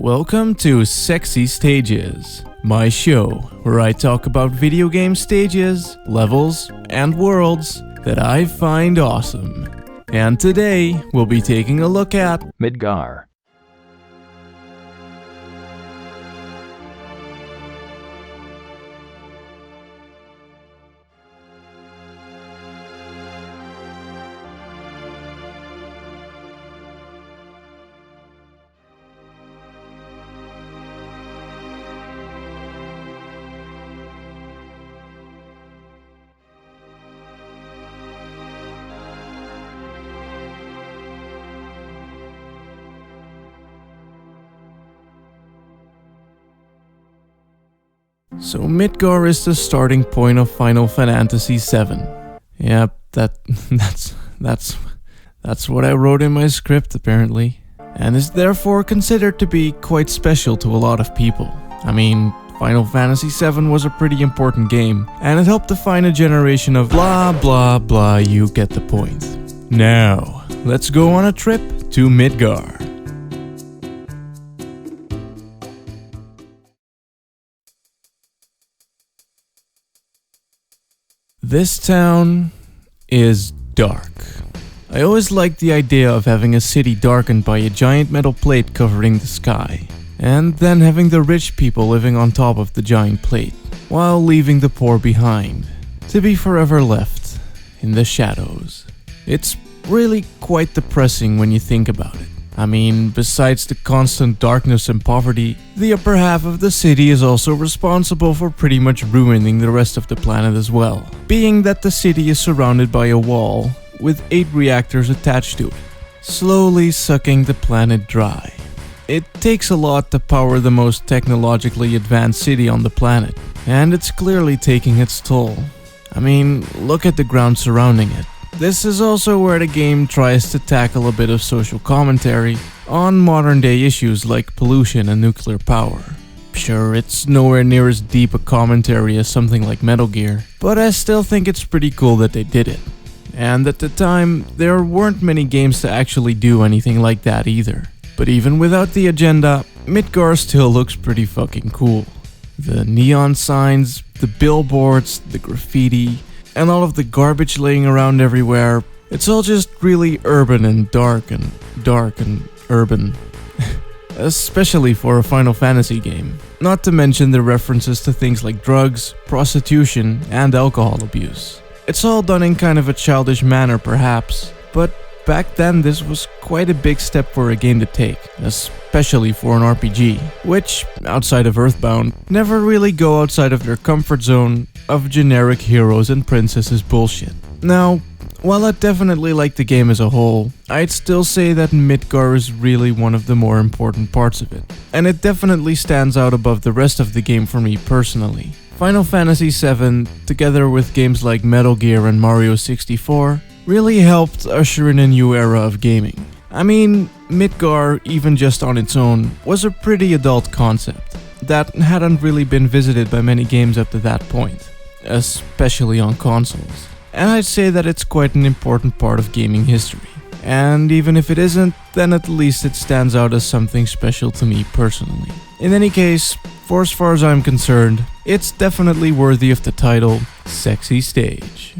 Welcome to Sexy Stages, my show where I talk about video game stages, levels, and worlds that I find awesome. And today, we'll be taking a look at Midgar. So Midgar is the starting point of Final Fantasy VII. Yep, that's what I wrote in my script apparently, and is therefore considered to be quite special to a lot of people. I mean, Final Fantasy VII was a pretty important game, and it helped define a generation of blah blah blah, you get the point. Now, let's go on a trip to Midgar. This town is dark. I always liked the idea of having a city darkened by a giant metal plate covering the sky, and then having the rich people living on top of the giant plate, while leaving the poor behind, to be forever left in the shadows. It's really quite depressing when you think about it. I mean, besides the constant darkness and poverty, the upper half of the city is also responsible for pretty much ruining the rest of the planet as well, being that the city is surrounded by a wall with 8 reactors attached to it, slowly sucking the planet dry. It takes a lot to power the most technologically advanced city on the planet, and it's clearly taking its toll. I mean, look at the ground surrounding it. This is also where the game tries to tackle a bit of social commentary on modern day issues like pollution and nuclear power. Sure, it's nowhere near as deep a commentary as something like Metal Gear, but I still think it's pretty cool that they did it. And at the time, there weren't many games to actually do anything like that either. But even without the agenda, Midgar still looks pretty fucking cool. The neon signs, the billboards, the graffiti, and all of the garbage laying around everywhere. It's all just really urban and dark and urban. Especially for a Final Fantasy game. Not to mention the references to things like drugs, prostitution, and alcohol abuse. It's all done in kind of a childish manner perhaps, but back then this was quite a big step for a game to take, especially for an RPG, which, outside of Earthbound, never really go outside of their comfort zone of generic heroes and princesses bullshit. Now, while I definitely like the game as a whole, I'd still say that Midgar is really one of the more important parts of it, and it definitely stands out above the rest of the game for me personally. Final Fantasy VII, together with games like Metal Gear and Mario 64, really helped usher in a new era of gaming. I mean, Midgar, even just on its own, was a pretty adult concept that hadn't really been visited by many games up to that point, especially on consoles. And I'd say that it's quite an important part of gaming history. And even if it isn't, then at least it stands out as something special to me personally. In any case, for as far as I'm concerned, it's definitely worthy of the title Sexy Stage.